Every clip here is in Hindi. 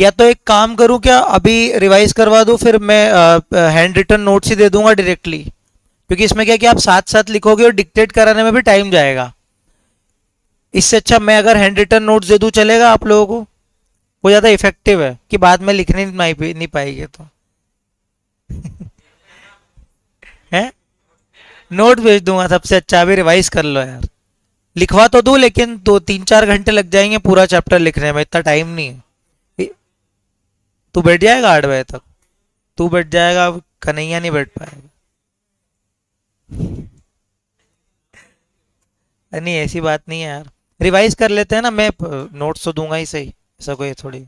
या तो एक काम करूं क्या, अभी रिवाइज करवा दूं, फिर मैं हैंड रिटन नोट्स ही दे दूंगा डायरेक्टली, क्योंकि इसमें क्या है कि आप साथ साथ लिखोगे और डिक्टेट कराने में भी टाइम जाएगा। इससे अच्छा मैं अगर हैंड रिटन नोट्स दे दूं, चलेगा आप लोगों को? वो ज़्यादा इफेक्टिव है कि बाद में लिखने नहीं पाएंगे तो। है, नोट भेज दूंगा सबसे अच्छा, अभी रिवाइज कर लो यार। लिखवा तो दूं, लेकिन 2 3 4 घंटे लग जाएंगे पूरा चैप्टर लिखने में, इतना टाइम नहीं है। तू बैठ जाएगा 8 बजे तक? तू बैठ जाएगा, कन्हैया नहीं बैठ पाएगा। नहीं ऐसी बात नहीं है यार, रिवाइज कर लेते हैं ना, मैं नोट्स तो दूंगा ही सही, ऐसा कोई थोड़ी।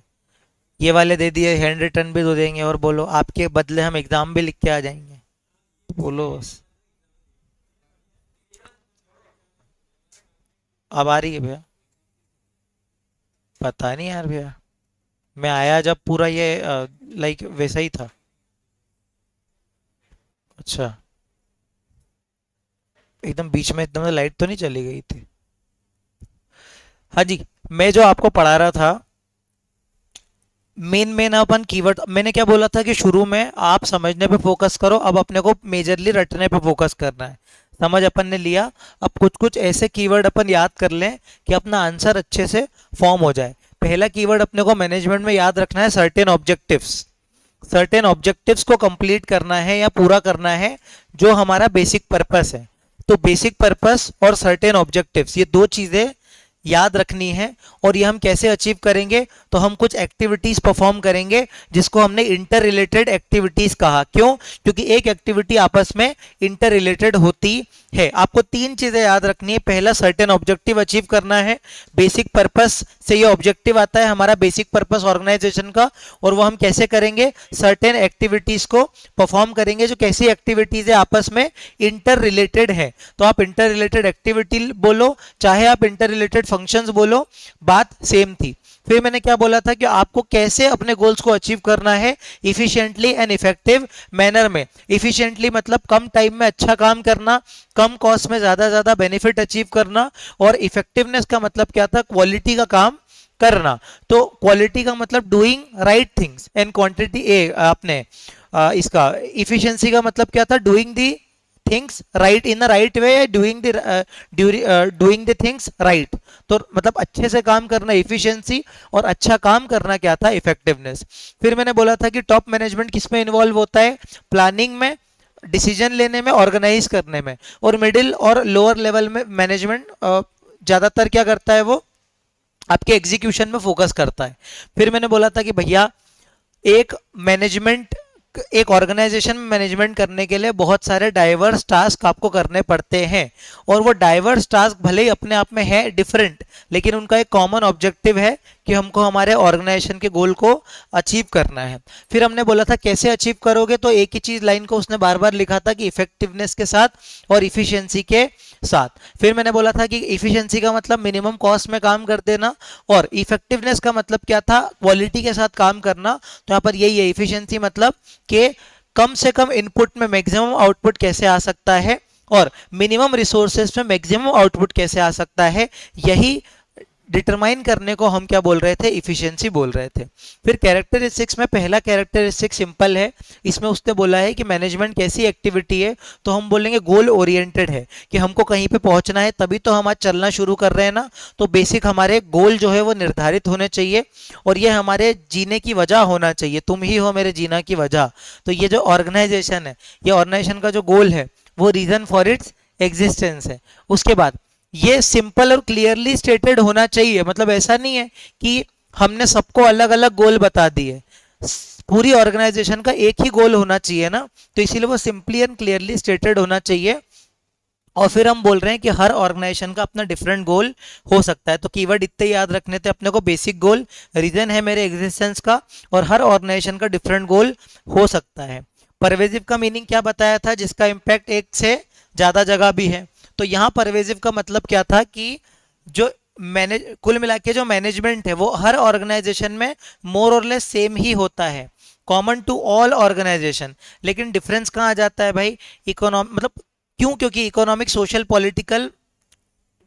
ये वाले दे दिए, हैंड रिटन भी दे देंगे, और बोलो आपके बदले हम एग्जाम भी लिख के आ जाएंगे, बोलो बस। अब आ रही है भैया? पता नहीं यार भैया, मैं आया जब पूरा ये लाइक वैसा ही था। अच्छा, एकदम बीच में एकदम लाइट तो नहीं चली गई थी? हाँ जी, मैं जो आपको पढ़ा रहा था, मेन मेन अपन कीवर्ड, मैंने क्या बोला था कि शुरू में आप समझने पे फोकस करो, अब अपने को मेजरली रटने पे फोकस करना है। समझ अपन ने लिया, अब कुछ कुछ ऐसे कीवर्ड अपन याद कर लें कि अपना आंसर अच्छे से फॉर्म हो जाए। पहला कीवर्ड अपने को मैनेजमेंट में याद रखना है, सर्टेन ऑब्जेक्टिव्स। सर्टेन ऑब्जेक्टिव्स को कंप्लीट करना है या पूरा करना है, जो हमारा बेसिक पर्पस है। तो बेसिक पर्पस और सर्टेन ऑब्जेक्टिव्स, ये दो चीजें याद रखनी है। और ये हम कैसे अचीव करेंगे, तो हम कुछ एक्टिविटीज परफॉर्म करेंगे, जिसको हमने इंटर रिलेटेड एक्टिविटीज कहा। क्यों? क्योंकि एक एक्टिविटी आपस में इंटर रिलेटेड होती है। आपको 3 चीजें याद रखनी है। पहला, सर्टेन ऑब्जेक्टिव अचीव करना है। बेसिक पर्पस से ये ऑब्जेक्टिव आता है, हमारा बेसिक पर्पस ऑर्गेनाइजेशन का। और वो हम कैसे करेंगे? सर्टेन एक्टिविटीज को परफॉर्म करेंगे, जो कैसी एक्टिविटीज है आपस में इंटर रिलेटेड है। तो आप इंटर रिलेटेड एक्टिविटी बोलो, चाहे आप इंटर रिलेटेड फंक्शंस बोलो, बात सेम थी। फिर मैंने क्या बोला था कि आपको कैसे अपने गोल्स को अचीव करना है, इफिशिएंटली एंड इफेक्टिव मैनर में। इफिशिएंटली मतलब कम टाइम में अच्छा काम करना, कम कॉस्ट में ज्यादा ज्यादा बेनिफिट अचीव करना। और इफेक्टिवनेस का मतलब क्या था? क्वालिटी का काम करना। तो क्वालिटी का मतलब doing right things, and quantity ए आपने इसका इफिशिएंसी का मतलब क्या था? Doing the things right in the right way, doing the things right. तो मतलब अच्छे से काम करना इफिशिएंसी, और अच्छा काम करना क्या था? इफेक्टिवनेस। फिर मैंने बोला था कि टॉप मैनेजमेंट किस में इन्वॉल्व होता है? प्लानिंग में, डिसीजन लेने में, ऑर्गेनाइज करने में। और मिडिल और लोअर लेवल में मैनेजमेंट ज्यादातर क्या करता है? वो आपके एग्जीक्यूशन में फोकस करता है। फिर मैंने बोला था कि भैया, एक मैनेजमेंट, एक ऑर्गेनाइजेशन में मैनेजमेंट करने के लिए बहुत सारे डाइवर्स टास्क आपको करने पड़ते हैं। और वो डाइवर्स टास्क भले ही अपने आप में है डिफरेंट, लेकिन उनका एक कॉमन ऑब्जेक्टिव है कि हमको हमारे ऑर्गेनाइजेशन के गोल को अचीव करना है। फिर हमने बोला था कैसे अचीव करोगे, तो एक ही चीज लाइन को उसने बार बार लिखा था कि इफेक्टिवनेस के साथ और इफिशियंसी के साथ। फिर मैंने बोला था कि इफिशियंसी का मतलब मिनिमम कॉस्ट में काम कर देना, और इफेक्टिवनेस का मतलब क्या था? क्वालिटी के साथ काम करना। तो यहाँ पर यही है, इफिशियंसी मतलब कि कम से कम इनपुट में मैक्सिमम आउटपुट कैसे आ सकता है, और मिनिमम रिसोर्सेज में मैक्सिमम आउटपुट कैसे आ सकता है। यही डिटरमाइन करने को हम क्या बोल रहे थे? इफिशियंसी बोल रहे थे। फिर कैरेक्टरिस्टिक्स में पहला कैरेक्टरिस्टिक सिंपल है। इसमें उसने बोला है कि मैनेजमेंट कैसी एक्टिविटी है, तो हम बोलेंगे गोल ओरिएंटेड है, कि हमको कहीं पे पहुंचना है, तभी तो हम आज चलना शुरू कर रहे हैं ना। तो बेसिक हमारे गोल जो है वो निर्धारित होने चाहिए, और ये हमारे जीने की वजह होना चाहिए। तुम ही हो मेरे जीना की वजह। तो ये जो ऑर्गेनाइजेशन है, ये ऑर्गेनाइजेशन का जो गोल है, वो रीजन फॉर इट्स एग्जिस्टेंस है। उसके बाद ये सिंपल और क्लियरली स्टेटेड होना चाहिए। मतलब ऐसा नहीं है कि हमने सबको अलग अलग गोल बता दिए, पूरी ऑर्गेनाइजेशन का एक ही गोल होना चाहिए ना। तो इसीलिए वो सिंपली एंड क्लियरली स्टेटेड होना चाहिए। और फिर हम बोल रहे हैं कि हर ऑर्गेनाइजेशन का अपना डिफरेंट गोल हो सकता है। तो कीवर्ड इतने याद रखने थे अपने को, बेसिक गोल, रीजन है मेरे एग्जिस्टेंस का, और हर ऑर्गेनाइजेशन का डिफरेंट गोल हो सकता है। परवेजिव का मीनिंग क्या बताया था? जिसका इम्पैक्ट एक से ज्यादा जगह भी है। तो यहाँ परवेजिव का मतलब क्या था कि जो मैनेज, कुल मिला के जो मैनेजमेंट है वो हर ऑर्गेनाइजेशन में मोर और लेस सेम ही होता है, कॉमन टू ऑल ऑर्गेनाइजेशन। लेकिन डिफरेंस कहाँ आ जाता है भाई? इकोनॉमिक, मतलब क्यों? क्योंकि इकोनॉमिक, सोशल, पॉलिटिकल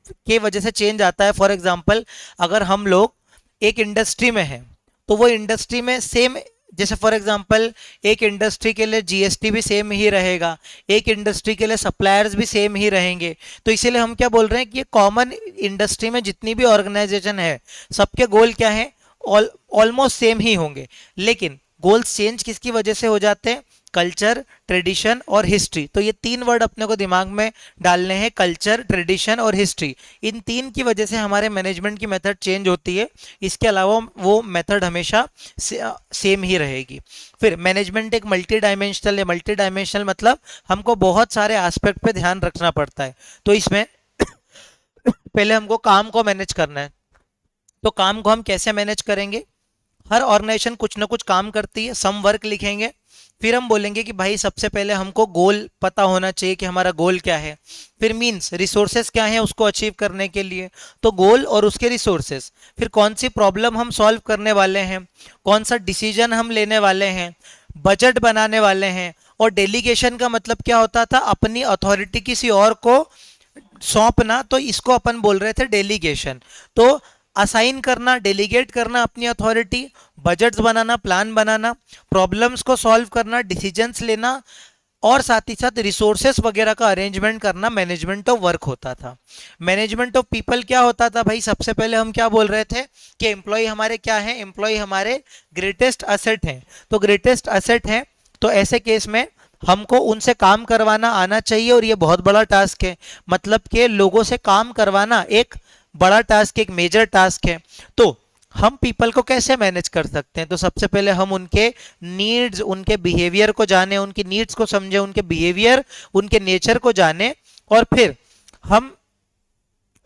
के वजह से चेंज आता है। फॉर एग्जाम्पल, अगर हम लोग एक इंडस्ट्री में हैं, तो वो इंडस्ट्री में सेम, जैसे फॉर एग्जांपल एक इंडस्ट्री के लिए जीएसटी भी सेम ही रहेगा, एक इंडस्ट्री के लिए सप्लायर्स भी सेम ही रहेंगे। तो इसीलिए हम क्या बोल रहे हैं कि ये कॉमन इंडस्ट्री में जितनी भी ऑर्गेनाइजेशन है सबके गोल क्या है, ऑलमोस्ट सेम ही होंगे। लेकिन गोल्स चेंज किसकी वजह से हो जाते हैं, कल्चर, ट्रेडिशन और हिस्ट्री। तो ये तीन वर्ड अपने को दिमाग में डालने हैं, कल्चर, ट्रेडिशन और हिस्ट्री। इन तीन की वजह से हमारे मैनेजमेंट की मेथड चेंज होती है, इसके अलावा वो मेथड हमेशा सेम ही रहेगी। फिर मैनेजमेंट एक मल्टी डायमेंशनल है। मल्टी डायमेंशनल मतलब हमको बहुत सारे एस्पेक्ट पे ध्यान रखना पड़ता है। तो इसमें पहले हमको काम को मैनेज करना है। तो काम को हम कैसे मैनेज करेंगे, हर ऑर्गेनाइजेशन कुछ ना कुछ काम करती है, सम वर्क लिखेंगे। फिर हम बोलेंगे कि भाई सबसे पहले हमको गोल पता होना चाहिए कि हमारा गोल क्या है। फिर मींस रिसोर्सेस क्या है उसको अचीव करने के लिए, तो गोल और उसके रिसोर्सेस। फिर कौन सी प्रॉब्लम हम सॉल्व करने वाले हैं, कौन सा डिसीजन हम लेने वाले हैं, बजट बनाने वाले हैं। और डेलीगेशन का मतलब क्या होता था, अपनी अथॉरिटी किसी और को सौंपना, तो इसको अपन बोल रहे थे डेलीगेशन। तो असाइन करना, डेलीगेट करना अपनी अथॉरिटी, बजट्स बनाना, प्लान बनाना, प्रॉब्लम्स को सॉल्व करना, डिसीजंस लेना, और साथ ही साथ रिसोर्सेस वगैरह का अरेंजमेंट करना मैनेजमेंट ऑफ वर्क होता था। मैनेजमेंट ऑफ पीपल क्या होता था भाई, सबसे पहले हम क्या बोल रहे थे कि एम्प्लॉय हमारे क्या है, एम्प्लॉय हमारे ग्रेटेस्ट असेट हैं। तो ग्रेटेस्ट असेट हैं, तो ऐसे केस में हमको उनसे काम करवाना आना चाहिए, और ये बहुत बड़ा टास्क है। मतलब कि लोगों से काम करवाना एक बड़ा टास्क, एक मेजर टास्क है। तो हम पीपल को कैसे मैनेज कर सकते हैं, तो सबसे पहले हम उनके नीड्स, उनके बिहेवियर को जाने, उनकी नीड्स को समझे, उनके बिहेवियर, उनके नेचर को जाने, और फिर हम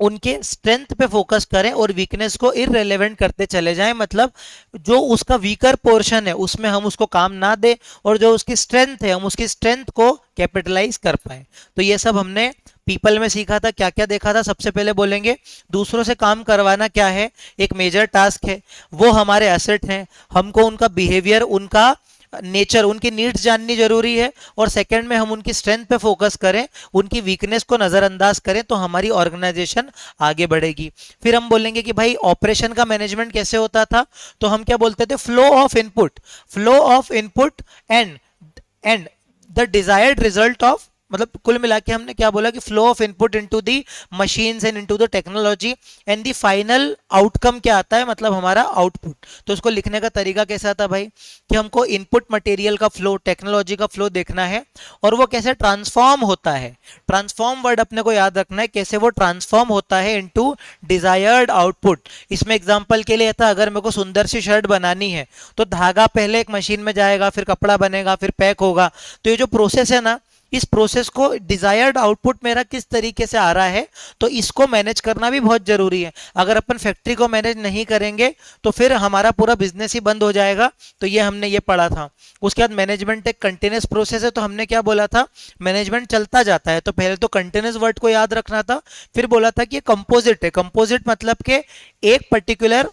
उनके स्ट्रेंथ पे फोकस करें और वीकनेस को इररिलेवेंट करते चले जाएं। मतलब जो उसका वीकर पोर्शन है उसमें हम उसको काम ना दें, और जो उसकी स्ट्रेंथ है हम उसकी स्ट्रेंथ को कैपिटलाइज कर पाए। तो ये सब हमने पीपल में सीखा था। क्या क्या देखा था, सबसे पहले बोलेंगे दूसरों से काम करवाना क्या है, एक मेजर टास्क है, वो हमारे एसेट हैं, हमको उनका बिहेवियर, उनका नेचर, उनकी नीड्स जाननी जरूरी है। और सेकंड में हम उनकी स्ट्रेंथ पे फोकस करें, उनकी वीकनेस को नजरअंदाज करें, तो हमारी ऑर्गेनाइजेशन आगे बढ़ेगी। फिर हम बोलेंगे कि भाई ऑपरेशन का मैनेजमेंट कैसे होता था, तो हम क्या बोलते थे, flow of input, flow of input and the desired result of, मतलब कुल मिला के हमने क्या बोला कि flow of input into the machines and into the technology, and the final outcome क्या आता है, मतलब हमारा आउटपुट। तो उसको लिखने का तरीका कैसा था भाई, कि हमको इनपुट मटेरियल का फ्लो, टेक्नोलॉजी का फ्लो देखना है, और वो कैसे ट्रांसफॉर्म होता है। ट्रांसफॉर्म वर्ड अपने को याद रखना है, कैसे वो ट्रांसफॉर्म होता है इनटू डिजायर्ड आउटपुट। इसमें एग्जांपल के लिए था, अगर मेरे को सुंदर सी शर्ट बनानी है तो धागा पहले एक मशीन में जाएगा, फिर कपड़ा बनेगा, फिर पैक होगा। तो ये जो प्रोसेस है ना, इस प्रोसेस को डिजायर्ड आउटपुट मेरा किस तरीके से आ रहा है, तो इसको मैनेज करना भी बहुत जरूरी है। अगर अपन फैक्ट्री को मैनेज नहीं करेंगे तो फिर हमारा पूरा बिजनेस ही बंद हो जाएगा। तो ये हमने ये पढ़ा था। उसके बाद मैनेजमेंट एक कंटिन्यूस प्रोसेस है, तो हमने क्या बोला था, मैनेजमेंट चलता जाता है। तो पहले तो कंटिन्यूस वर्ड को याद रखना था। फिर बोला था कि ये कंपोजिट है। कंपोजिट मतलब के एक पर्टिकुलर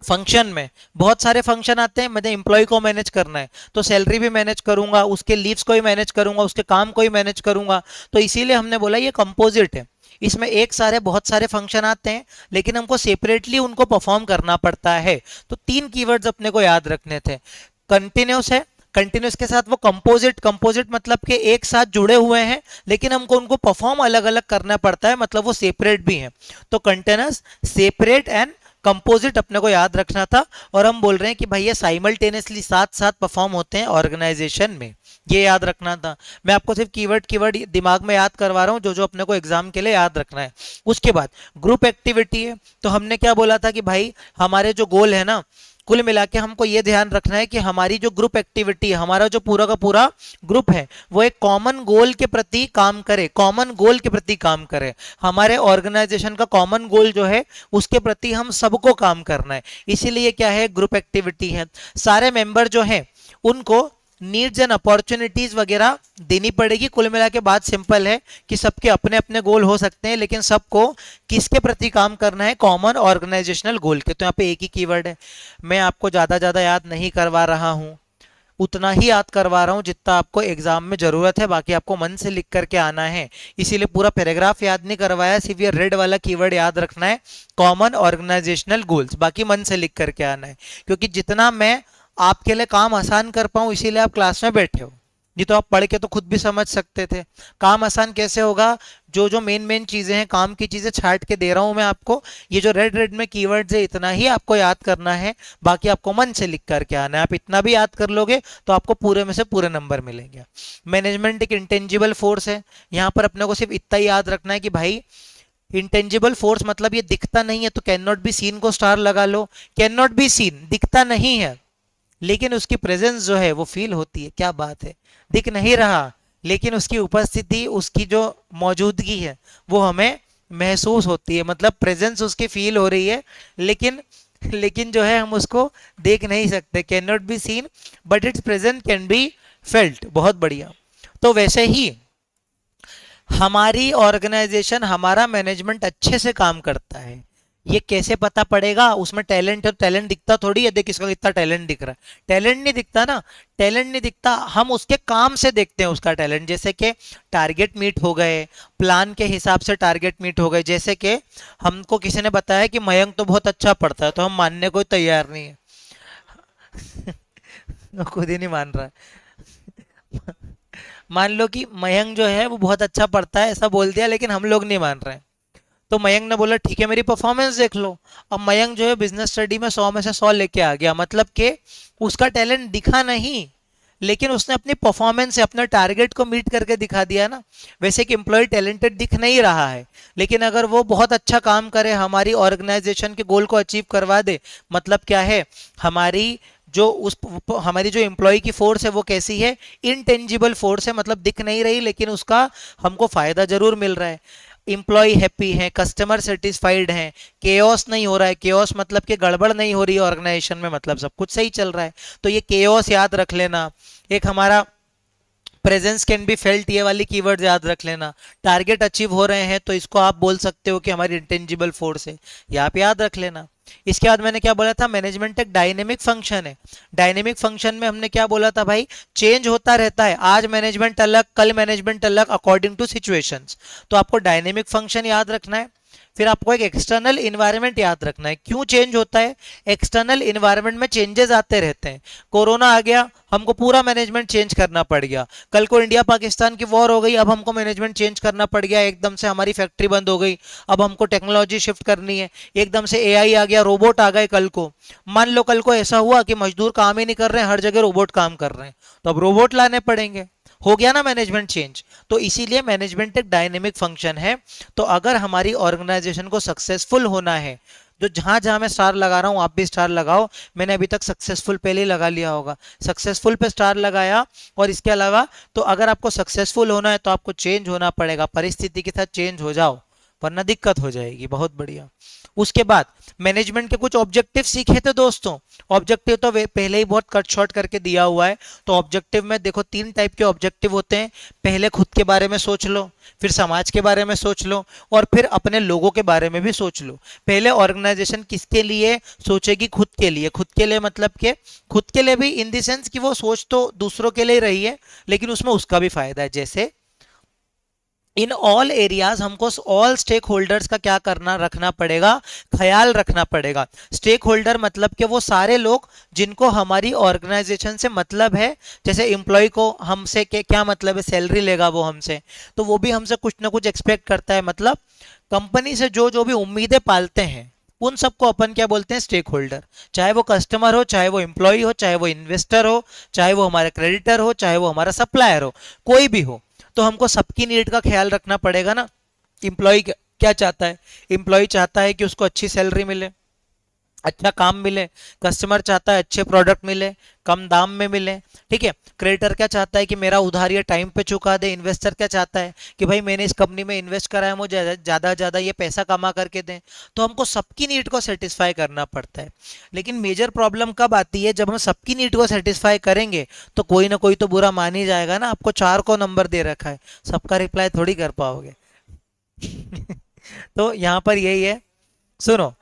फंक्शन में बहुत सारे फंक्शन आते हैं। मुझे एम्प्लॉय को मैनेज करना है तो सैलरी भी मैनेज करूंगा, उसके लीव्स को ही मैनेज करूंगा, उसके काम को ही मैनेज करूंगा। तो इसीलिए हमने बोला ये कंपोजिट है। इसमें एक सारे बहुत सारे फंक्शन आते हैं, लेकिन हमको सेपरेटली उनको परफॉर्म करना पड़ता है। तो तीन कीवर्ड्स अपने को याद रखने थे। कंटिन्यूस है, कंटिन्यूस के साथ वो कंपोजिट, कंपोजिट मतलब के एक साथ जुड़े हुए हैं, लेकिन हमको उनको परफॉर्म अलग अलग करना पड़ता है, मतलब वो सेपरेट भी हैं। तो कंटिन्यूस, सेपरेट एंड कंपोजिट अपने को याद रखना था। और हम बोल रहे हैं कि भाई ये साइमल्टेनियसली साथ साथ परफॉर्म होते हैं ऑर्गेनाइजेशन में, ये याद रखना था। मैं आपको सिर्फ कीवर्ड कीवर्ड दिमाग में याद करवा रहा हूँ, जो जो अपने को एग्जाम के लिए याद रखना है। उसके बाद ग्रुप एक्टिविटी है। तो हमने क्या बोला था कि भाई हमारे जो गोल है ना, कुल मिला के हमको ये ध्यान रखना है कि हमारी जो ग्रुप एक्टिविटी है, हमारा जो पूरा का पूरा ग्रुप है, वो एक कॉमन गोल के प्रति काम करे, कॉमन गोल के प्रति काम करे। हमारे ऑर्गेनाइजेशन का कॉमन गोल जो है उसके प्रति हम सबको काम करना है, इसीलिए क्या है, ग्रुप एक्टिविटी है। सारे मेंबर जो हैं उनको नीड्स एंड अपॉर्चुनिटीज वगैरह देनी पड़ेगी। कुल मिला के बात सिंपल है कि सबके अपने अपने गोल हो सकते हैं, लेकिन सबको किसके प्रति काम करना है, कॉमन ऑर्गेनाइजेशनल गोल के। तो यहाँ पे एक ही कीवर्ड है, मैं आपको ज्यादा याद नहीं करवा रहा हूँ। उतना ही याद करवा रहा हूँ जितना आपको एग्जाम में जरूरत है, बाकी आपको मन से लिख करके आना है। इसीलिए पूरा पैराग्राफ याद नहीं करवाया, सिर्फ ये रेड वाला कीवर्ड याद रखना है, कॉमन ऑर्गेनाइजेशनल गोल्स, बाकी मन से लिख करके आना है। क्योंकि जितना मैं आपके लिए काम आसान कर पाऊं इसीलिए आप क्लास में बैठे हो, ये तो आप पढ़ के तो खुद भी समझ सकते थे। काम आसान कैसे होगा, जो जो मेन मेन चीजें हैं, काम की चीजें छाट के दे रहा हूं मैं आपको। ये जो रेड रेड में कीवर्ड्स है इतना ही आपको याद करना है, बाकी आपको मन से लिख करके आना है। आप इतना भी याद कर लोगे तो आपको पूरे में से पूरे नंबर मिलेंगे। मैनेजमेंट एक इंटेंजिबल फोर्स है, यहाँ पर अपने को सिर्फ इतना ही याद रखना है कि भाई इंटेंजिबल फोर्स मतलब ये दिखता नहीं है, तो कैन नॉट बी सीन को स्टार लगा लो। कैन नॉट बी सीन दिखता नहीं है, लेकिन उसकी प्रेजेंस जो है वो फील होती है। क्या बात है, दिख नहीं रहा लेकिन उसकी उपस्थिति, उसकी जो मौजूदगी है वो हमें महसूस होती है, मतलब प्रेजेंस उसकी फील हो रही है, लेकिन लेकिन जो है हम उसको देख नहीं सकते। Can not be seen but it's present can be felt. बहुत बढ़िया। तो वैसे ही हमारी ऑर्गेनाइजेशन, हमारा मैनेजमेंट अच्छे से काम करता है, ये कैसे पता पड़ेगा? उसमें टैलेंट है, टैलेंट दिखता थोड़ी है, देख किसका कितना टैलेंट दिख रहा है, टैलेंट नहीं दिखता ना, टैलेंट नहीं दिखता, हम उसके काम से देखते हैं उसका टैलेंट। जैसे कि टारगेट मीट हो गए, प्लान के हिसाब से टारगेट मीट हो गए। जैसे कि हमको किसी ने बताया कि मयंक तो बहुत अच्छा पढ़ता है, तो हम मानने को तैयार नहीं है खुद ही नहीं मान रहा है मान लो कि मयंक जो है वो बहुत अच्छा पढ़ता है, ऐसा बोल दिया, लेकिन हम लोग नहीं मान रहे हैं। तो मयंक ने बोला ठीक है मेरी परफॉर्मेंस देख लो। अब मयंक जो है बिजनेस स्टडी में 100 में से 100 लेके आ गया, मतलब कि उसका टैलेंट दिखा नहीं, लेकिन उसने अपनी परफॉर्मेंस से अपने टारगेट को मीट करके दिखा दिया ना। वैसे कि एम्प्लॉय टैलेंटेड दिख नहीं रहा है, लेकिन अगर वो बहुत अच्छा काम करे, हमारी ऑर्गेनाइजेशन के गोल को अचीव करवा दे, मतलब क्या है, हमारी जो एम्प्लॉय की फोर्स है वो कैसी है, इनटेंजिबल फोर्स है, मतलब दिख नहीं रही लेकिन उसका हमको फायदा जरूर मिल रहा है। एम्प्लॉय हैप्पी है, कस्टमर सेटिस्फाइड है, केओस नहीं हो रहा है, केओस मतलब कि गड़बड़ नहीं हो रही है ऑर्गेनाइजेशन में, मतलब सब कुछ सही चल रहा है। तो ये केओस याद रख लेना। एक हमारा प्रेजेंस कैन बी फेल्ट, ये वाली कीवर्ड याद रख लेना। टारगेट अचीव हो रहे हैं तो इसको आप बोल सकते हो कि हमारी इंटेंजिबल फोर्स है, ये आप याद रख लेना। इसके बाद मैंने क्या बोला था, मैनेजमेंट एक डायनेमिक फंक्शन है। डायनेमिक फंक्शन में हमने क्या बोला था भाई, चेंज होता रहता है, आज मैनेजमेंट अलग, कल मैनेजमेंट अलग, अकॉर्डिंग टू सिचुएशंस। तो आपको डायनेमिक फंक्शन याद रखना है। फिर आपको एक एक्सटर्नल इन्वायरमेंट याद रखना है। क्यों चेंज होता है, एक्सटर्नल इन्वायरमेंट में चेंजेस आते रहते हैं। कोरोना आ गया, हमको पूरा मैनेजमेंट चेंज करना पड़ गया। कल को इंडिया पाकिस्तान की वॉर हो गई, अब हमको मैनेजमेंट चेंज करना पड़ गया, एकदम से हमारी फैक्ट्री बंद हो गई, अब हमको टेक्नोलॉजी शिफ्ट करनी है। एकदम से एआई आ गया, रोबोट आ गए कल को। मान लो कल को ऐसा हुआ कि मजदूर काम ही नहीं कर रहे हैं, हर जगह रोबोट काम कर रहे हैं, तो अब रोबोट लाने पड़ेंगे। हो गया ना मैनेजमेंट चेंज। तो इसीलिए मैनेजमेंट एक डायनेमिक फंक्शन है। तो अगर हमारी ऑर्गेनाइजेशन को सक्सेसफुल होना है, जो जहां जहां मैं स्टार लगा रहा हूं आप भी स्टार लगाओ। मैंने अभी तक सक्सेसफुल पहले ही लगा लिया होगा, सक्सेसफुल पे स्टार लगाया। और इसके अलावा तो अगर आपको सक्सेसफुल होना है तो आपको चेंज होना पड़ेगा, परिस्थिति के साथ चेंज हो जाओ वरना दिक्कत हो जाएगी। बहुत बढ़िया। उसके बाद मैनेजमेंट के कुछ ऑब्जेक्टिव सीखे थे दोस्तों। ऑब्जेक्टिव तो पहले ही बहुत कट शॉर्ट करके दिया हुआ है। तो ऑब्जेक्टिव में देखो 3 टाइप के ऑब्जेक्टिव होते हैं। पहले खुद के बारे में सोच लो, फिर समाज के बारे में सोच लो, और फिर अपने लोगों के बारे में भी सोच लो। पहले ऑर्गेनाइजेशन किसके लिए सोचेगी, खुद के लिए। खुद के लिए मतलब के खुद के लिए भी इन द सेंस कि वो सोच तो दूसरों के लिए रही है, लेकिन उसमें उसका भी फायदा है। जैसे इन ऑल एरियाज हमको ऑल स्टेक होल्डर्स का क्या करना रखना पड़ेगा, ख्याल रखना पड़ेगा। स्टेक होल्डर मतलब कि वो सारे लोग जिनको हमारी ऑर्गेनाइजेशन से मतलब है। जैसे एम्प्लॉय को हमसे क्या मतलब है, सैलरी लेगा वो हमसे, तो वो भी हमसे कुछ ना कुछ एक्सपेक्ट करता है। मतलब कंपनी से जो जो भी उम्मीदें पालते हैं उन सबको अपन क्या बोलते हैं, स्टेक होल्डर। चाहे वो कस्टमर हो, चाहे वो एम्प्लॉय हो, चाहे वो इन्वेस्टर हो, चाहे वो हमारा क्रेडिटर हो, चाहे वो हमारा सप्लायर हो, कोई भी हो, तो हमको सबकी नीड का ख्याल रखना पड़ेगा ना। एम्प्लॉय क्या चाहता है, एम्प्लॉय चाहता है कि उसको अच्छी सैलरी मिले, अच्छा काम मिले। कस्टमर चाहता है अच्छे प्रोडक्ट मिले, कम दाम में मिले। ठीक है। क्रेडिटर क्या चाहता है कि मेरा उधार ये टाइम पे चुका दे। इन्वेस्टर क्या चाहता है कि भाई मैंने इस कंपनी में इन्वेस्ट करा है, मुझे ज़्यादा ज़्यादा ये पैसा कमा करके दें। तो हमको सबकी नीड को सेटिस्फाई करना पड़ता है। लेकिन मेजर प्रॉब्लम कब आती है, जब हम सबकी नीड को सेटिस्फाई करेंगे तो कोई ना कोई तो बुरा मान ही जाएगा ना। आपको 4 को नंबर दे रखा है, सबका रिप्लाई थोड़ी कर पाओगे तो यहाँ पर यही है, सुनो।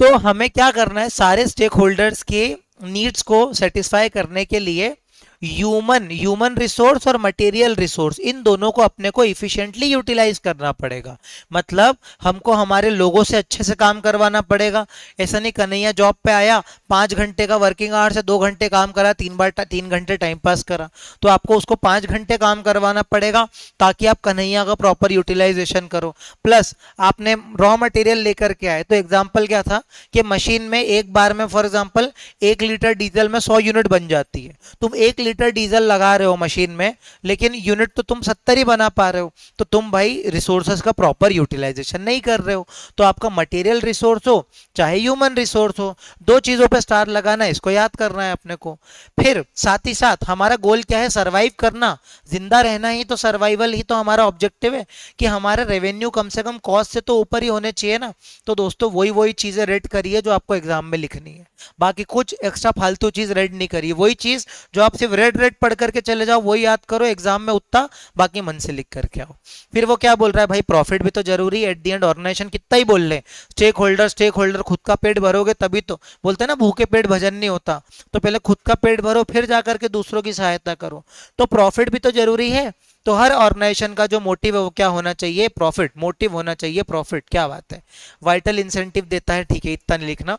तो हमें क्या करना है, सारे स्टेक होल्डर्स के नीड्स को सेटिस्फाई करने के लिए ह्यूमन रिसोर्स और मटेरियल रिसोर्स, इन दोनों को अपने को इफिशिएंटली यूटिलाइज करना पड़ेगा। मतलब हमको हमारे लोगों से अच्छे से काम करवाना पड़ेगा। ऐसा नहीं कन्हैया जॉब पे आया, 5 घंटे का वर्किंग आवर्स है, 2 घंटे काम करा, 3 घंटे टाइम पास करा। तो आपको उसको 5 घंटे काम करवाना पड़ेगा ताकि आप कन्हैया का प्रॉपर यूटिलाइजेशन करो। प्लस आपने रॉ मटेरियल लेकर के आए, तो एग्जाम्पल क्या था कि मशीन में एक बार में फॉर एग्जाम्पल 1 लीटर डीजल में 100 यूनिट बन जाती है। तुम 1 लीटर डीजल लगा रहे हो मशीन में, लेकिन यूनिट तो तुम 70 ही बना पा रहे हो, तो तुम भाई रिसोर्सेज का प्रॉपर यूटिलाइजेशन नहीं कर रहे हो। तो आपका मटेरियल रिसोर्स हो चाहे ह्यूमन रिसोर्स हो, दो चीजों पे स्टार लगाना है, इसको याद करना है अपने को। फिर साथ ही साथ हमारा गोल क्या है, सरवाइव करना, जिंदा रहना ही तो, सर्वाइवल ही तो हमारा ऑब्जेक्टिव है कि हमारा रेवेन्यू कम से कम कॉस्ट से तो ऊपर ही होने चाहिए ना। तो दोस्तों वही वही चीजें रेड करिए जो आपको एग्जाम में लिखनी है, बाकी कुछ एक्स्ट्रा फालतू चीज रेड नहीं करिए। वही चीज जो आप सिर्फ रेड रेड पढ़ करके चले जाओ वही याद करो एग्जाम में उतना, बाकी मन से लिख करके आओ। फिर वो क्या बोल रहा है भाई, प्रॉफिट भी तो जरूरी है एट दी एंड। ऑर्गेनाइजेशन कितना ही बोल ले, स्टेक होल्डर खुद का पेट भरोगे तभी तो, बोलते हैं ना भूखे पेट भजन नहीं होता। तो पहले खुद का पेट भरो फिर जाकर के दूसरों की सहायता करो। तो प्रॉफिट भी तो जरूरी है। तो हर ऑर्गेनाइजेशन का जो मोटिव है वो क्या होना चाहिए, प्रॉफिट। मोटिव होना चाहिए प्रॉफिट, क्या बात है। वाइटल इंसेंटिव देता है, ठीक है, इतना नहीं लिखना।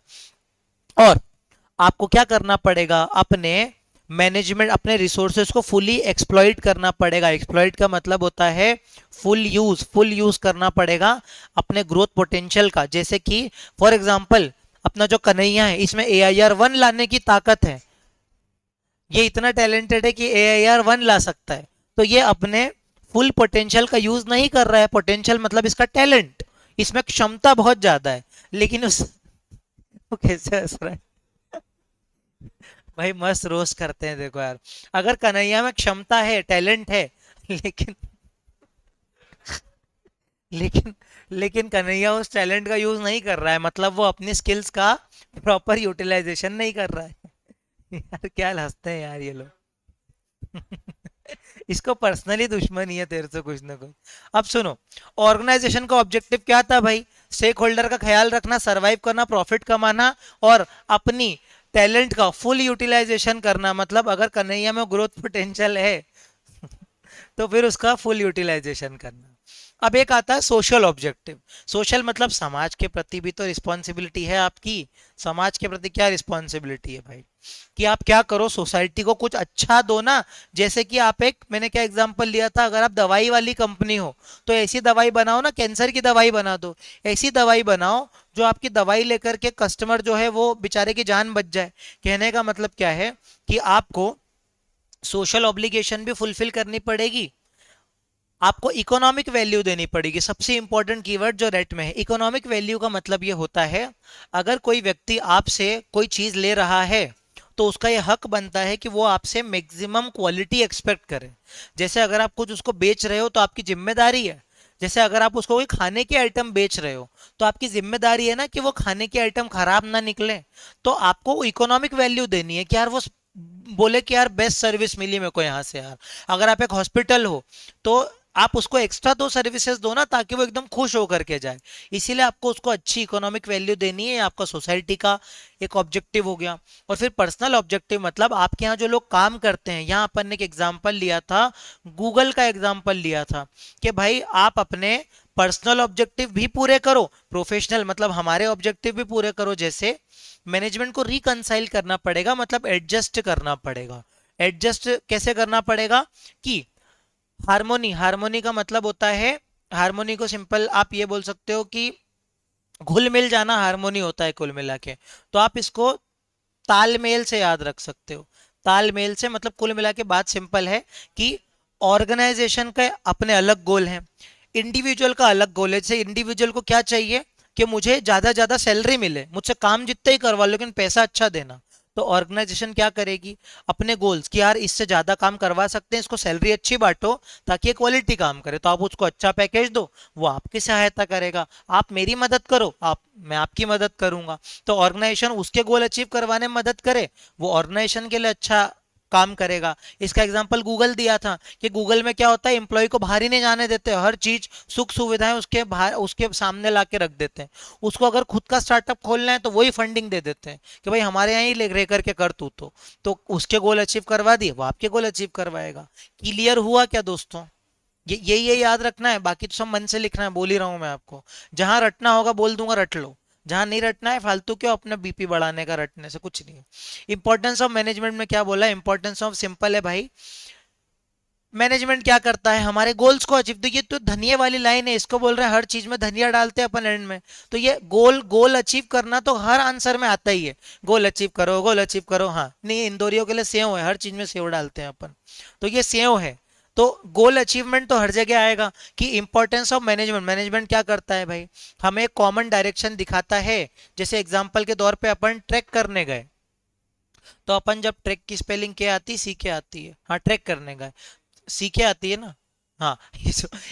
और आपको क्या करना पड़ेगा, अपने मैनेजमेंट, अपने रिसोर्सेज को फुली एक्सप्लॉइट करना पड़ेगा। एक्सप्लॉइट का मतलब होता है फुल यूज करना पड़ेगा अपने ग्रोथ पोटेंशियल का। जैसे कि फॉर एग्जांपल अपना जो कन्हैया है, इसमें AIR 1 लाने की ताकत है, ये इतना टैलेंटेड है कि AIR 1 ला सकता है। तो ये अपने फुल पोटेंशियल का यूज नहीं कर रहा है। पोटेंशियल मतलब इसका टैलेंट, इसमें क्षमता बहुत ज्यादा है, लेकिन उस वो कैसे हंस रहा है भाई, मस्त रोस्ट करते हैं देखो यार। अगर कन्हैया में क्षमता है, टैलेंट है, लेकिन लेकिन लेकिन कन्हैया उस टैलेंट का यूज नहीं कर रहा है, मतलब वो अपनी स्किल्स का प्रॉपर यूटिलाइजेशन नहीं कर रहा है। यार क्या हंसते हैं यार ये लोग। इसको पर्सनली दुश्मनी है तेरे से कुछ ना कुछ। अब सुनो, ऑर्गेनाइजेशन का ऑब्जेक्टिव क्या था भाई, स्टेक होल्डर का ख्याल रखना, सरवाइव करना, प्रॉफिट कमाना और अपनी टैलेंट का फुल यूटिलाइजेशन करना। मतलब अगर कन्हैया में ग्रोथ पोटेंशियल है तो फिर उसका फुल यूटिलाइजेशन करना। अब एक आता है सोशल ऑब्जेक्टिव। सोशल मतलब समाज के प्रति भी तो रिस्पॉन्सिबिलिटी है आपकी। समाज के प्रति क्या रिस्पॉन्सिबिलिटी है भाई, कि आप क्या करो, सोसाइटी को कुछ अच्छा दो ना। जैसे कि आप एक, मैंने क्या एग्जांपल लिया था, अगर आप दवाई वाली कंपनी हो तो ऐसी दवाई बनाओ ना, कैंसर की दवाई बना दो, ऐसी दवाई बनाओ जो आपकी दवाई लेकर के कस्टमर जो है वो बेचारे की जान बच जाए। कहने का मतलब क्या है कि आपको सोशल ऑब्लिगेशन भी फुलफिल करनी पड़ेगी, आपको इकोनॉमिक वैल्यू देनी पड़ेगी। सबसे इंपॉर्टेंट कीवर्ड जो रेट में है, इकोनॉमिक वैल्यू का मतलब ये होता है, अगर कोई व्यक्ति आपसे कोई चीज ले रहा है तो उसका ये हक बनता है कि वो आपसे मैक्सिमम क्वालिटी एक्सपेक्ट करे। जैसे अगर आप कुछ उसको बेच रहे हो तो आपकी जिम्मेदारी है, जैसे अगर आप उसको कोई खाने के आइटम बेच रहे हो तो आपकी जिम्मेदारी है ना कि वो खाने के आइटम खराब ना निकले। तो आपको इकोनॉमिक वैल्यू देनी है कि यार वो बोले कि यार बेस्ट सर्विस मिली मेरे को यहाँ से यार। अगर आप एक हॉस्पिटल हो तो आप उसको एक्स्ट्रा दो सर्विसेज दो ना, ताकि वो एकदम खुश होकर के जाए। इसीलिए आपको उसको अच्छी इकोनॉमिक वैल्यू देनी है, आपका सोसाइटी का एक ऑब्जेक्टिव हो गया। और फिर पर्सनल ऑब्जेक्टिव मतलब आपके यहाँ जो लोग काम करते हैं, यहाँ अपन ने एक एग्जाम्पल लिया था, गूगल का एग्जाम्पल लिया था कि भाई आप अपने पर्सनल ऑब्जेक्टिव भी पूरे करो, प्रोफेशनल मतलब हमारे ऑब्जेक्टिव भी पूरे करो। जैसे मैनेजमेंट को रिकंसाइल करना पड़ेगा, मतलब एडजस्ट करना पड़ेगा। एडजस्ट कैसे करना पड़ेगा कि हारमोनी, हारमोनी का मतलब होता है, हारमोनी को सिंपल आप ये बोल सकते हो कि घुल मिल जाना हारमोनी होता है कुल मिला के। तो आप इसको तालमेल से याद रख सकते हो। तालमेल से मतलब कुल मिला के बात सिंपल है कि ऑर्गेनाइजेशन के अपने अलग गोल हैं, इंडिविजुअल का अलग गोल है। जैसे इंडिविजुअल को क्या चाहिए कि मुझे ज्यादा सैलरी मिले, मुझसे काम जितना ही करवा लो लेकिन पैसा अच्छा देना। तो ऑर्गेनाइजेशन क्या करेगी, अपने गोल्स कि यार इससे ज्यादा काम करवा सकते हैं, इसको सैलरी अच्छी बांटो ताकि ये क्वालिटी काम करे। तो आप उसको अच्छा पैकेज दो, वो आपकी सहायता करेगा। आप मेरी मदद करो, आप मैं आपकी मदद करूंगा। तो ऑर्गेनाइजेशन उसके गोल अचीव करवाने में मदद करे, वो ऑर्गेनाइजेशन के लिए अच्छा काम करेगा। इसका एग्जांपल गूगल दिया था कि गूगल में क्या होता है, एम्प्लॉय को बाहर ही नहीं जाने देते, हर चीज सुख सुविधाएं उसके बाहर उसके सामने ला के रख देते हैं। उसको अगर खुद का स्टार्टअप खोलना है तो वही फंडिंग दे देते हैं कि भाई हमारे यहाँ ही रह करके कर तू, तो उसके गोल अचीव करवा दिए, वो आपके गोल अचीव करवाएगा। क्लियर हुआ क्या दोस्तों? यही याद रखना है, बाकी तो सब मन से लिखना है, बोल ही रहा हूं मैं आपको। जहां रटना होगा बोल दूंगा रट लो, जहां नहीं रटना है फालतू क्यों अपना बीपी बढ़ाने का, रटने से कुछ नहीं है। इंपॉर्टेंस ऑफ मैनेजमेंट में क्या बोला, इंपॉर्टेंस ऑफ सिंपल है भाई, मैनेजमेंट क्या करता है हमारे गोल्स को अचीव, तो ये तो धनिया वाली लाइन है, इसको बोल रहे हैं हर चीज में धनिया डालते हैं अपन एंड में। तो ये गोल गोल अचीव करना तो हर आंसर में आता ही है, गोल अचीव करो, गोल अचीव करो। हाँ नहीं, इंदौरियों के लिए सेव है, हर चीज में सेव डालते हैं अपन, तो ये सेव है। तो गोल अचीवमेंट तो हर जगह आएगा। कि इंपॉर्टेंस ऑफ मैनेजमेंट, मैनेजमेंट क्या करता है भाई, हमें कॉमन डायरेक्शन दिखाता है। जैसे एग्जांपल के तौर पे अपन ट्रैक करने गए, तो अपन जब ट्रैक की स्पेलिंग क्या आती है, सी के आती है, हाँ ट्रैक करने गए सीखे आती है ना। हाँ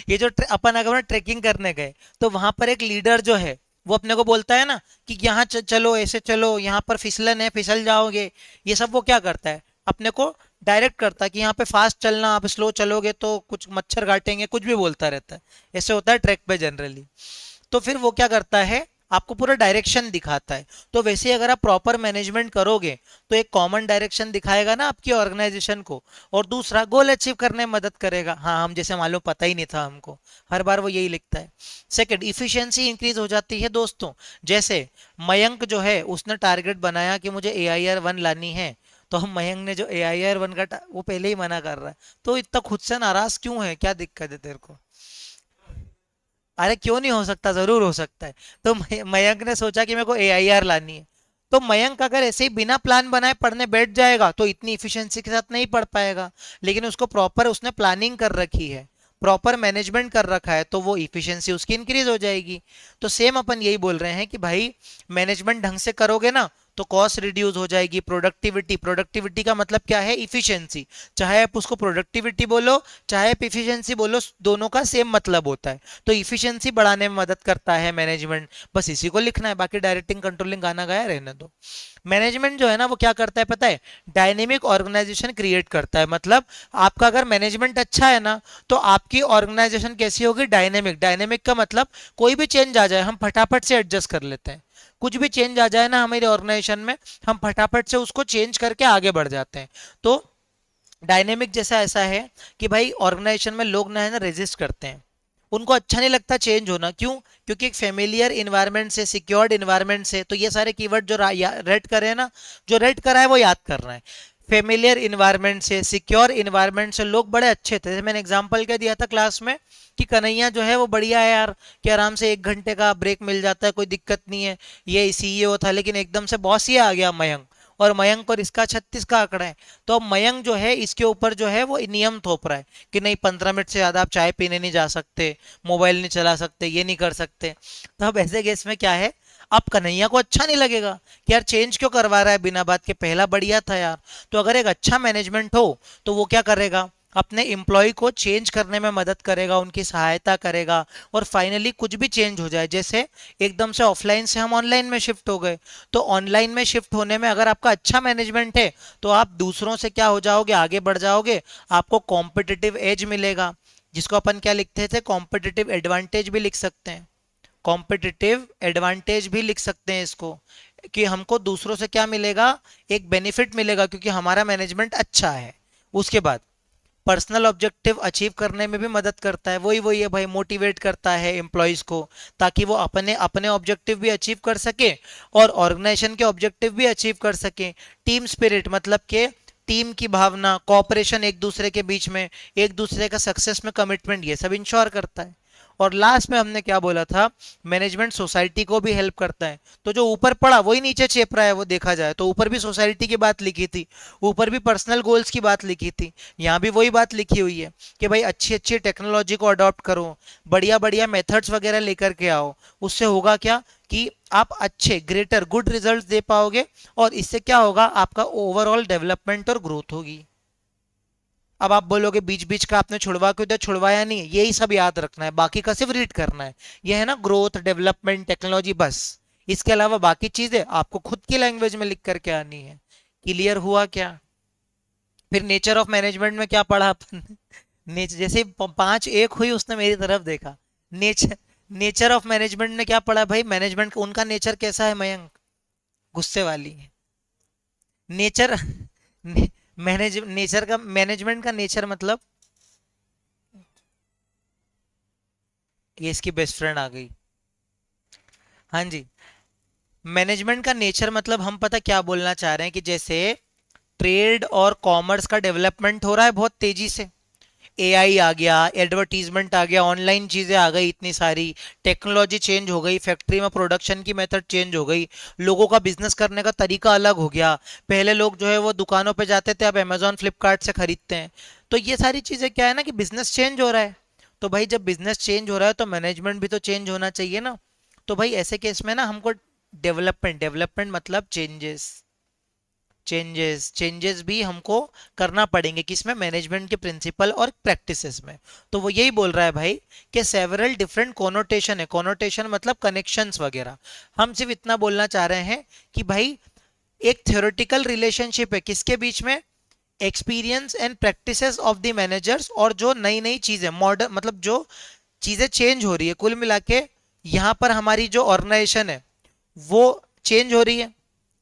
ये जो अपन अगर ट्रेकिंग करने गए तो वहां पर एक लीडर जो है वो अपने को बोलता है ना कि यहाँ चलो, ऐसे चलो, यहाँ पर फिसलन है, फिसल जाओगे, ये सब वो क्या करता है, अपने को डायरेक्ट करता है कि यहाँ पे फास्ट चलना, आप स्लो चलोगे तो कुछ मच्छर काटेंगे, कुछ भी बोलता रहता है। ऐसे होता है ट्रैक पे जनरली। तो फिर वो क्या करता है, आपको पूरा डायरेक्शन दिखाता है। तो वैसे ही अगर आप प्रॉपर मैनेजमेंट करोगे तो एक कॉमन डायरेक्शन दिखाएगा ना आपकी ऑर्गेनाइजेशन को, और दूसरा गोल अचीव करने में मदद करेगा। हाँ हम जैसे मालूम पता ही नहीं था हमको, हर बार वो यही लिखता है। सेकंड, इफिशियंसी इंक्रीज हो जाती है दोस्तों। जैसे मयंक जो है उसने टारगेट बनाया कि मुझे AIR 1 लानी है, तो हम मयंक ने जो AIR 1 का वो पहले ही मना कर रहा है, तो इतना खुद से नाराज क्यों है, क्या दिक्कत है तेरे को? अरे क्यों नहीं हो सकता, जरूर हो सकता है। तो मयंक ने सोचा कि मेरे को AIR लानी है, तो मयंक अगर ऐसे ही बिना प्लान बनाए पढ़ने बैठ जाएगा तो इतनी इफिशिएंसी के साथ नहीं पढ़ पाएगा। लेकिन उसको प्रॉपर उसने प्लानिंग कर रखी है, प्रॉपर मैनेजमेंट कर रखा है, तो वो इफिशिएंसी उसकी इंक्रीज हो जाएगी। तो सेम अपन यही बोल रहे हैं कि भाई मैनेजमेंट ढंग से करोगे ना तो कॉस्ट रिड्यूस हो जाएगी, प्रोडक्टिविटी, प्रोडक्टिविटी का मतलब क्या है, इफिशिएंसी। चाहे आप उसको प्रोडक्टिविटी बोलो चाहे आप इफिशिएंसी बोलो, दोनों का सेम मतलब होता है। तो इफिशिएंसी बढ़ाने में मदद करता है मैनेजमेंट, बस इसी को लिखना है, बाकी डायरेक्टिंग कंट्रोलिंग गाना गाया रहने दो। मैनेजमेंट जो है ना वो क्या करता है पता है, डायनेमिक ऑर्गेनाइजेशन क्रिएट करता है। मतलब आपका अगर मैनेजमेंट अच्छा है ना तो आपकी ऑर्गेनाइजेशन कैसी होगी, डायनेमिक। डायनेमिक का मतलब कोई भी चेंज आ जाए हम फटाफट से एडजस्ट कर लेते हैं, कुछ भी चेंज आ जाए ना हमारी ऑर्गेनाइजेशन में हम फटाफट से उसको चेंज करके आगे बढ़ जाते हैं। तो डायनेमिक जैसा ऐसा है कि भाई ऑर्गेनाइजेशन में लोग ना है ना रेजिस्ट करते हैं, उनको अच्छा नहीं लगता चेंज होना। क्यों? क्योंकि एक फेमिलियर इन्वायरमेंट से, सिक्योर्ड इन्वायरमेंट से, तो ये सारे कीवर्ड जो रेड करे हैं ना, जो रेड करा है वो याद करना है। फेमिलियर इन्वायरमेंट से, सिक्योर इन्वायरमेंट से लोग बड़े अच्छे थे। जैसे मैंने एग्जांपल क्या दिया था क्लास में कि कन्हैया जो है वो बढ़िया है यार, कि आराम से 1 घंटे का ब्रेक मिल जाता है, कोई दिक्कत नहीं है। ये CEO था लेकिन एकदम से बॉस ही आ गया मयंक, और मयंक और इसका 36 का आंकड़ा है। तो अब मयंक जो है इसके ऊपर जो है वो नियम थोप रहा है कि नहीं 15 मिनट से ज्यादा आप चाय पीने नहीं जा सकते, मोबाइल नहीं चला सकते, ये नहीं कर सकते। तो अब ऐसे केस में क्या है, अब कन्हैया को अच्छा नहीं लगेगा कि यार चेंज क्यों करवा रहा है बिना बात के, पहला बढ़िया था यार। तो अगर एक अच्छा मैनेजमेंट हो तो वो क्या करेगा, अपने एम्प्लॉय को चेंज करने में मदद करेगा, उनकी सहायता करेगा, और फाइनली कुछ भी चेंज हो जाए, जैसे एकदम से ऑफलाइन से हम ऑनलाइन में शिफ्ट हो गए, तो ऑनलाइन में शिफ्ट होने में अगर आपका अच्छा मैनेजमेंट है तो आप दूसरों से क्या हो जाओगे, आगे बढ़ जाओगे, आपको कॉम्पिटिटिव एज मिलेगा, जिसको अपन क्या लिखते थे, कॉम्पिटिटिव एडवांटेज भी लिख सकते हैं। कॉम्पिटिटिव एडवांटेज भी लिख सकते हैं इसको, कि हमको दूसरों से क्या मिलेगा, एक बेनिफिट मिलेगा क्योंकि हमारा मैनेजमेंट अच्छा है। उसके बाद पर्सनल ऑब्जेक्टिव अचीव करने में भी मदद करता है, वही वही है भाई, मोटिवेट करता है एम्प्लॉयज को ताकि वो अपने अपने ऑब्जेक्टिव भी अचीव कर सके और ऑर्गेनाइजेशन के ऑब्जेक्टिव भी अचीव कर सके। टीम स्पिरिट मतलब के टीम की भावना, कॉपरेशन एक दूसरे के बीच में, एक दूसरे का सक्सेस में कमिटमेंट, ये सब इंश्योर करता है। और लास्ट में हमने क्या बोला था, मैनेजमेंट सोसाइटी को भी हेल्प करता है। तो जो ऊपर पड़ा वही नीचे चेप रहा है, वो देखा जाए तो ऊपर भी सोसाइटी की बात लिखी थी, ऊपर भी पर्सनल गोल्स की बात लिखी थी, यहाँ भी वही बात लिखी हुई है कि भाई अच्छी अच्छी टेक्नोलॉजी को अडॉप्ट करो, बढ़िया बढ़िया मेथड्स वगैरह लेकर के आओ। उससे होगा क्या कि आप अच्छे ग्रेटर गुड रिजल्ट दे पाओगे, और इससे क्या होगा, आपका ओवरऑल डेवलपमेंट और ग्रोथ होगी। अब आप बोलोगे बीच बीच का आपने छुड़वा क्यों दिया, छुड़वाया नहीं है, यही सब याद रखना है, बाकी का सिर्फ रीड करना है। ये है ना ग्रोथ, डेवलपमेंट, टेक्नोलॉजी, बस। इसके अलावा बाकी चीजें आपको खुद की लैंग्वेज में लिख करके आनी है। क्लियर हुआ क्या? फिर नेचर ऑफ मैनेजमेंट में क्या पढ़ा अपन? नेचर, जैसे पांच एक हुई उसने मेरी तरफ देखा। नेचर, नेचर ऑफ मैनेजमेंट ने क्या पढ़ा भाई? मैनेजमेंट उनका नेचर कैसा है मयंक? गुस्से वाली है। नेचर मैनेज नेचर का, मैनेजमेंट का नेचर मतलब, ये इसकी बेस्ट फ्रेंड आ गई। हाँ जी, मैनेजमेंट का नेचर मतलब हम पता क्या बोलना चाह रहे हैं कि जैसे ट्रेड और कॉमर्स का डेवलपमेंट हो रहा है बहुत तेजी से, एआई आ गया, एडवर्टीजमेंट आ गया, ऑनलाइन चीजें आ गई इतनी सारी, टेक्नोलॉजी चेंज हो गई, फैक्ट्री में प्रोडक्शन की मेथड चेंज हो गई, लोगों का बिजनेस करने का तरीका अलग हो गया। पहले लोग जो है वो दुकानों पे जाते थे, अब अमेजोन फ्लिपकार्ट से खरीदते हैं। तो ये सारी चीजें क्या है ना कि बिजनेस चेंज हो रहा है। तो भाई जब बिजनेस चेंज हो रहा है तो मैनेजमेंट भी तो चेंज होना चाहिए ना। तो भाई ऐसे केस में ना हमको डेवलपमेंट, डेवलपमेंट मतलब चेंजेस, चेंजेस चेंजेस भी हमको करना पड़ेंगे किसमें? मैनेजमेंट के प्रिंसिपल और प्रैक्टिसेस में। तो वो यही बोल रहा है भाई कि सेवरल डिफरेंट कोनोटेशन है, कोनोटेशन मतलब कनेक्शंस वगैरह। हम सिर्फ इतना बोलना चाह रहे हैं कि भाई एक थ्योरेटिकल रिलेशनशिप है किसके बीच में? Experience and practices of the managers, और जो नई नई चीजें मॉडर्न मतलब जो चीजें चेंज हो रही है, कुल मिला के यहाँ पर हमारी जो ऑर्गेनाइजेशन है वो चेंज हो रही है।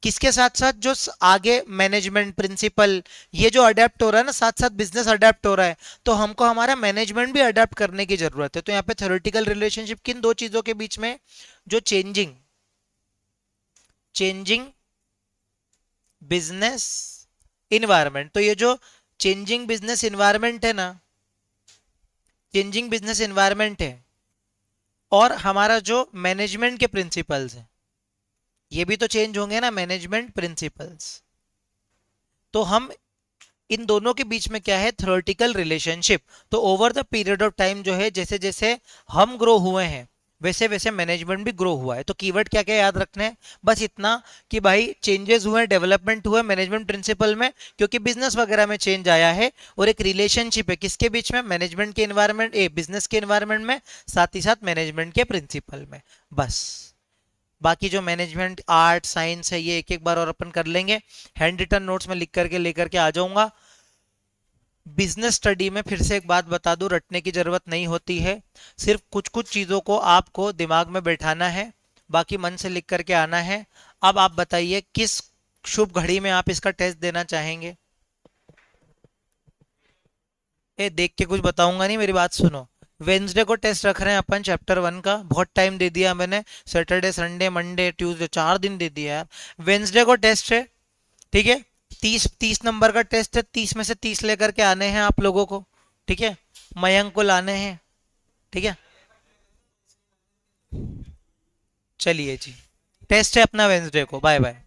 किसके साथ साथ? जो आगे मैनेजमेंट प्रिंसिपल, ये जो अडेप्ट हो रहा है ना, साथ साथ बिजनेस अडेप्ट हो रहा है, तो हमको हमारा मैनेजमेंट भी अडेप्ट करने की जरूरत है। तो यहाँ पे थ्योरेटिकल रिलेशनशिप किन दो चीजों के बीच में? जो चेंजिंग, चेंजिंग बिजनेस इन्वायरमेंट। तो ये जो चेंजिंग बिजनेस इन्वायरमेंट है ना, चेंजिंग बिजनेस इन्वायरमेंट है, और हमारा जो मैनेजमेंट के प्रिंसिपल्स हैं, ये भी तो चेंज होंगे ना, मैनेजमेंट प्रिंसिपल्स। तो हम इन दोनों के बीच में क्या है? Theoretical relationship. तो over the period of time जो है, जैसे जैसे हम ग्रो हुए हैं वैसे वैसे मैनेजमेंट भी ग्रो हुआ है। तो कीवर्ड क्या क्या याद रखने हैं? बस इतना कि भाई चेंजेस हुए, डेवलपमेंट हुआ मैनेजमेंट प्रिंसिपल में, क्योंकि बिजनेस वगैरह में चेंज आया है, और एक रिलेशनशिप है किसके बीच में? मैनेजमेंट के एनवायरमेंट, बिजनेस के एनवायरमेंट में, साथ ही साथ मैनेजमेंट के प्रिंसिपल में। बस बाकी जो मैनेजमेंट आर्ट साइंस है ये एक एक बार और अपन कर लेंगे। हैंड रिटन नोट्स में लिख करके लेकर के आ जाऊंगा। बिजनेस स्टडी में फिर से एक बात बता दूं, रटने की जरूरत नहीं होती है, सिर्फ कुछ कुछ चीजों को आपको दिमाग में बैठाना है, बाकी मन से लिख करके आना है। अब आप बताइए किस शुभ घड़ी में आप इसका टेस्ट देना चाहेंगे? देख के कुछ बताऊंगा नहीं, मेरी बात सुनो। वेंसडे को टेस्ट रख रहे हैं अपन चैप्टर 1 का, बहुत टाइम दे दिया मैंने, सैटरडे संडे मंडे ट्यूसडे 4 दिन दे दिया यार। वेंसडे को टेस्ट है, ठीक है? 30 30 नंबर का टेस्ट है, 30 में से 30 लेकर के आने हैं आप लोगों को, ठीक है? मयंक को लाने हैं, ठीक है? चलिए जी, टेस्ट है अपना वेंसडे को। Bye bye.